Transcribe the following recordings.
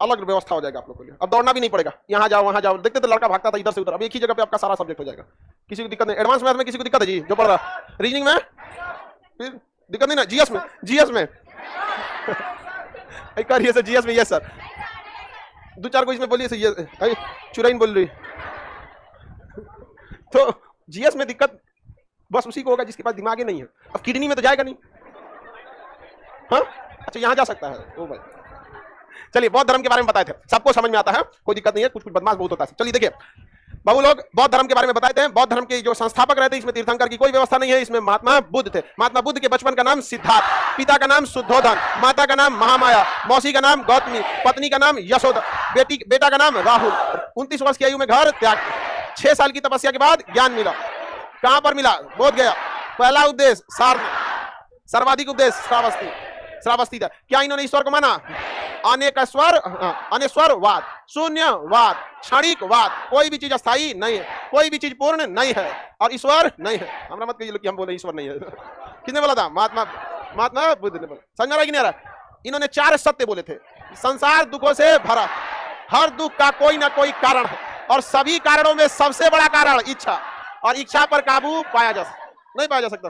अलग व्यवस्था हो जाएगा आप लोग के लिए। अब दौड़ना भी नहीं पड़ेगा, यहाँ जाओ वहाँ जाओ, देखते थे लड़का भागता था इधर से उधर, अब एक ही जगह पे आपका सारा सब्जेक्ट हो जाएगा, किसी को दिक्कत नहीं। एडवांस मैथ में किसी को दिक्कत है जी जो पढ़ रहा, रीजनिंग में फिर दिक्कत नहीं ना, जीएस में, जीएस में करिए सर, जीएस में यस सर, दो चार को इसमें बोलिए सर, चुराइन बोल रही। तो जीएस में दिक्कत बस उसी को होगा जिसके पास दिमाग ही नहीं है। अब किडनी में तो जाएगा नहीं, हाँ अच्छा यहाँ जा सकता है, ओ भाई। चलिए बौद्ध धर्म के बारे में बताए थे, सबको समझ में आता है, कोई दिक्कत नहीं है, कुछ कुछ बदमाश बहुत होता है। चलिए देखिए बाबू लोग बौद्ध धर्म के बारे में बताए थे। बौद्ध धर्म के जो संस्थापक रहते इसमें तीर्थंकर की कोई व्यवस्था नहीं है, इसमें महात्मा बुद्ध थे। महात्मा बुद्ध के बचपन का नाम सिद्धार्थ, पिता का नाम शुद्धोधन, माता का नाम महामाया, मौसी का नाम गौतमी, पत्नी का नाम यशोदा, बेटा का नाम राहुल। 29 वर्ष की आयु में घर त्याग, 6 साल की तपस्या के बाद ज्ञान मिला। कहां पर मिला? बोध गया। पहला उपदेश सर्वाधिक उपदेश श्रावस्ती था। क्या इन्होंने ईश्वर को माना? अनेश्वरवाद, शून्यवाद, क्षणिकवाद, कोई भी चीज अस्थायी नहीं है, कोई भी चीज पूर्ण नहीं है और ईश्वर नहीं है। हमरा मत कहिए कि हम बोले ईश्वर नहीं है। किसने बोला था? महात्मा बुद्ध ने बोला। समझ रहा है कि नहीं आ रहा? इन्होंने 4 सत्य बोले थे। संसार दुखों से भरा, हर दुख का कोई ना कोई कारण है और सभी कारणों में सबसे बड़ा कारण इच्छा, और इच्छा पर काबू नहीं पाया जा सकता।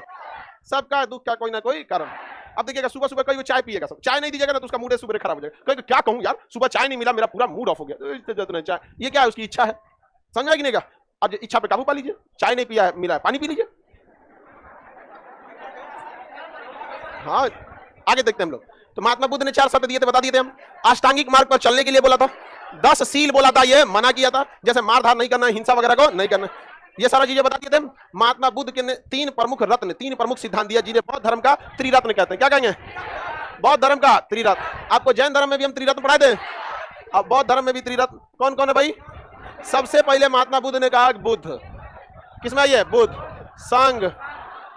सबका दुख का कोई ना कोई कारण। अब देखिएगा सुबह सुबह कोई चाय पिएगा, सब चाय नहीं दीजिएगा ना तो उसका मूड सुबह खराब हो जाएगा। कहीं क्या कहूँ यार, सुबह चाय नहीं मिला, मेरा पूरा मूड ऑफ हो गया। चाय ये क्या है? उसकी इच्छा है। समझा कि नहीं? अब इच्छा पे काबू पा लीजिए। चाय नहीं पिया है, मिला है, पानी पी लीजिए। हाँ आगे देखते हैं हम लोग। तो महात्मा बुद्ध ने 4 सत्य दिए थे, बता दिए थे हम। अष्टांगिक मार्ग पर चलने के लिए बोला था, 10 सील बोला था, ये मना किया था, जैसे मारधार नहीं करना, हिंसा वगैरह को नहीं करना, ये सारा चीजें बता दिए थे। महात्मा बुद्ध के ने 3 प्रमुख रत्न, 3 प्रमुख सिद्धांत दिया जिन्हें बौद्ध धर्म का त्रिरत्न कहते हैं। क्या कहेंगे? बौद्ध धर्म का त्रिरत्न। आपको जैन धर्म में भी हम त्रिरत्न पढ़ाए थे, अब बौद्ध धर्म में भी त्रिरत्न कौन कौन है भाई? सबसे पहले महात्मा बुद्ध ने कहा बुद्ध किसमें आई है? बुद्ध, संघ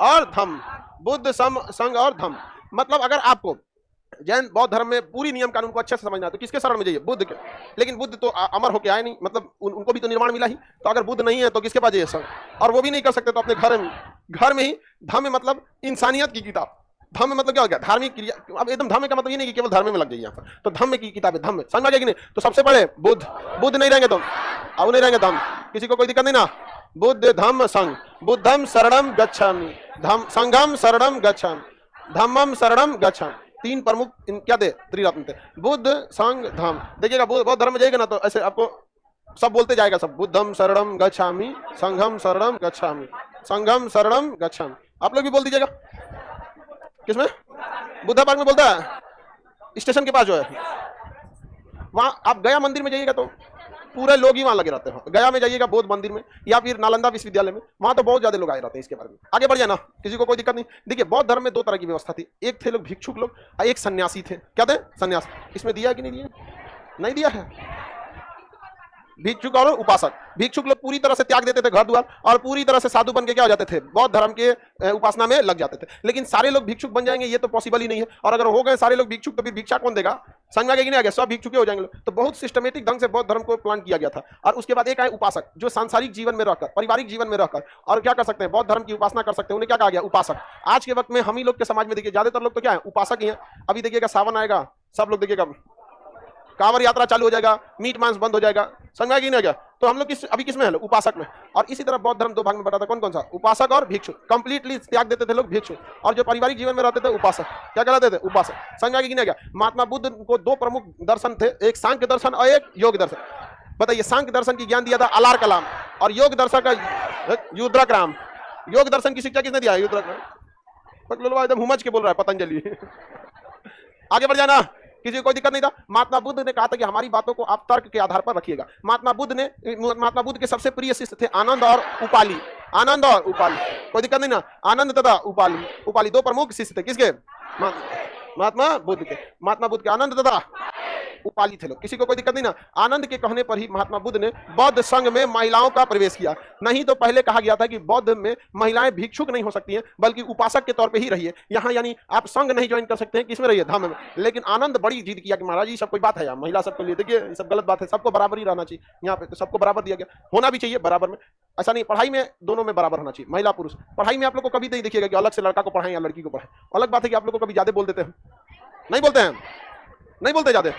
और धम्म। बुद्ध, संघ और धम्म। मतलब अगर आपको जैन बौद्ध धर्म में पूरी नियम कानून को अच्छे से समझना है तो किसके शरण में जाइए? बुद्ध के। लेकिन बुद्ध तो अमर होके आए नहीं, मतलब उनको भी तो निर्वाण मिला ही। तो अगर बुद्ध नहीं है तो किसके पास जाइए? संघ। और वो भी नहीं कर सकते तो अपने घर में ही। धम्म मतलब इंसानियत की किताब। धम्म मतलब क्या हो गया? धार्मिक क्रिया। अब एकदम धम्म का मतलब ये नहीं कि केवल धर्म में लग जाइए यहाँ पर, तो धम्म की किताब है, धम्म। समझ गया कि नहीं? तो सबसे पहले बुद्ध नहीं रहेंगे तो अब नहीं रहेंगे धम्म। किसी को कोई दिक्कत नहीं ना? बुद्ध धम्म संघ। बुद्धम शरणम गच्छामि, संघम शरणम गच्छामि, धम्मम शरणम गच्छामि। 3 प्रमुख क्या थे? त्रिरत्न थे, बुद्ध, संघ, धम्म। देखिएगा बौद्ध धर्म में जाएगा ना तो ऐसे आपको सब बोलते जाएगा, सब बुद्धम शरणम गच्छामि, संघम शरणम गच्छामि, संघम शरणम गच्छामि। आप लोग भी बोल दीजिएगा। किसमें? बुद्धा पार्क में बोलता है, स्टेशन के पास जो है वहां। आप गया मंदिर में जाइएगा तो पूरे लोग ही वहां लगे रहते हैं। गया में जाइएगा बौद्ध मंदिर में या फिर नालंदा विश्वविद्यालय में, वहां तो बहुत ज्यादा लोग आए रहते हैं इसके बारे में। आगे बढ़ जाए ना, किसी को कोई दिक्कत नहीं। देखिए बौद्ध धर्म में 2 तरह की व्यवस्था थी, एक थे लोग भिक्षुक लोग और एक सन्यासी थे। क्या थे? सन्यास। इसमें दिया कि नहीं दिया? नहीं दिया है। भिक्षुक और उपासक। भिक्षुक लोग पूरी तरह से त्याग देते थे घर द्वार और पूरी तरह से साधु बन के क्या हो जाते थे? बौद्ध धर्म के उपासना में लग जाते थे। लेकिन सारे लोग भिक्षुक बन जाएंगे ये तो पॉसिबल ही नहीं है, और अगर हो गए सारे लोग भिक्षुक तो फिर भिक्षा कौन देगा? समझ में नहीं आ गया? सब भिक्षुक हो जाएंगे। तो बहुत सिस्टमेटिक ढंग से बौद्ध धर्म को प्लान किया गया था। और उसके बाद एक आए उपासक, जो सांसारिक जीवन में रहकर, पारिवारिक जीवन में रहकर और क्या कर सकते हैं? बौद्ध धर्म की उपासना कर सकते हैं। उन्हें क्या कहा गया? उपासक। आज के वक्त में हम ही लोग के समाज में देखिए ज्यादातर लोग तो क्या है? उपासक ही है। अभी देखिएगा सावन आएगा, सब लोग देखिएगा कांवड़ यात्रा चालू हो जाएगा, मीट मांस बंद हो जाएगा। समझ में नहीं आ गया? तो हम लोग अभी किस में है? उपासक में। और इसी तरह बौद्ध धर्म 2 भाग में बटा था, कौन कौन सा? उपासक और भिक्षुक। कंप्लीटली त्याग देते थे लोग भिक्षुक, और जो पारिवारिक जीवन में रहते थे उपासक। क्या कहलाते थे? उपासक। समझ में नहीं आ गया? महात्मा बुद्ध को 2 प्रमुख दर्शन थे, एक सांख्य दर्शन और एक योग दर्शन। बताइए, सांख्य दर्शन की ज्ञान दिया था अलार कलाम और योग दर्शन का युद्रक राम। योग दर्शन की शिक्षा किसने दिया? युद्रक राम। एकदम हुमच के बोल रहा है पतंजलि। आगे बढ़ जाना, किसी को कोई दिक्कत नहीं था। महात्मा बुद्ध ने कहा था कि हमारी बातों को आप तर्क के आधार पर रखिएगा। महात्मा बुद्ध के सबसे प्रिय शिष्य थे आनंद और उपाली। आनंद और उपाली, कोई दिक्कत नहीं ना? आनंद तथा उपाली 2 प्रमुख शिष्य थे। किसके? महात्मा बुद्ध के। महात्मा बुद्ध के आनंद तथा उपाली थे लोग। किसी को कोई दिक्कत नहीं ना? आनंद के कहने पर ही महात्मा बुद्ध ने बौद्ध संघ में महिलाओं का प्रवेश किया। नहीं तो पहले कहा गया था कि बौद्ध में महिलाएं भिक्षुक नहीं हो सकती हैं, बल्कि उपासक के तौर पे ही रहिए। यहाँ यानी आप संघ नहीं ज्वाइन कर सकते हैं, किसमें रहिए? धम्म में। लेकिन आनंद बड़ी जिद किया कि महाराज ये सब कोई बात है यार, महिला सबके लिए देखिए ये सब गलत बात है, सबको बराबर ही रहना चाहिए। यहाँ पे तो सबको बराबर दिया गया, होना भी चाहिए बराबर में। ऐसा नहीं, पढ़ाई में दोनों में बराबर होना चाहिए, महिला पुरुष। पढ़ाई में आप लोग को कभी नहीं देखिएगा कि अलग से लड़का को पढ़ाएं या लड़की को पढ़ाएं। अलग बात है कि आप लोग को कभी ज्यादा बोल देते हैं, नहीं बोलते हैं। नहीं बोलते ज्यादा,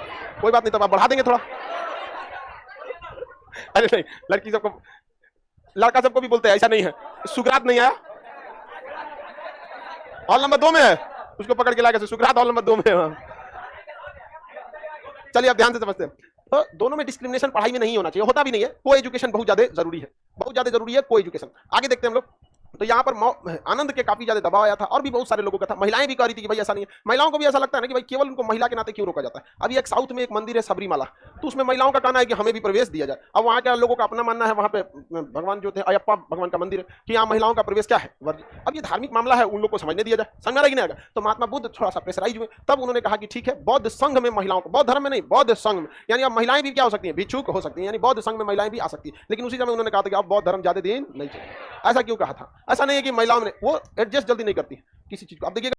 कोई बात नहीं, तब आप बढ़ा देंगे थोड़ा। अरे नहीं, लड़की सबको, लड़का सबको भी बोलते हैं, ऐसा नहीं है। सुकरात नहीं आया, हॉल नंबर 2 में है, उसको पकड़ के लाके सुकरात हॉल नंबर 2 में है। चलिए आप ध्यान से समझते हैं। तो दोनों में डिस्क्रिमिनेशन पढ़ाई में नहीं होना चाहिए, होता भी नहीं है। को एजुकेशन बहुत ज्यादा जरूरी है, बहुत ज्यादा जरूरी है को एजुकेशन। आगे देखते हैं हम लोग। तो यहाँ पर आनंद के काफी ज्यादा दबाव आया था और भी बहुत सारे लोगों का था। महिलाएं भी कह रही थी कि भाई ऐसा नहीं है। महिलाओं को भी ऐसा लगता है ना कि भाई केवल उनको महिला के नाते क्यों रोका जाता है। अभी एक साउथ में एक मंदिर है सबरीमाला, तो उसमें महिलाओं का कहना है कि हमें भी प्रवेश दिया जाए। अब वहाँ के लोगों का अपना मानना है, वहाँ पे भगवान जो थे अयप्पा भगवान का मंदिर है, कि यहाँ महिलाओं का प्रवेश क्या है वर्जित। अब ये धार्मिक मामला है, उन लोग को समझने दिया जाए, समझ में नहीं आएगा। तो महात्मा बुद्ध थोड़ा सा प्रेशराइज हुए, तब उन्होंने कहा कि ठीक है, बौद्ध संघ में महिलाओं को, बौद्ध धर्म में नहीं, बौद्ध संघ में, यानी अब महिलाएं भी क्या हो सकती हैं, भिक्षुक हो सकती हैं, यानी बौद्ध संघ में महिलाएं भी आ सकती हैं। लेकिन उसी समय उन्होंने कहा था कि अब बौद्ध धर्म ज्यादा दिन नहीं चलेगा। ऐसा क्यों कहा था? ऐसा नहीं है कि महिलाओं ने वो एडजस्ट जल्दी नहीं करती किसी चीज को। अब देखिए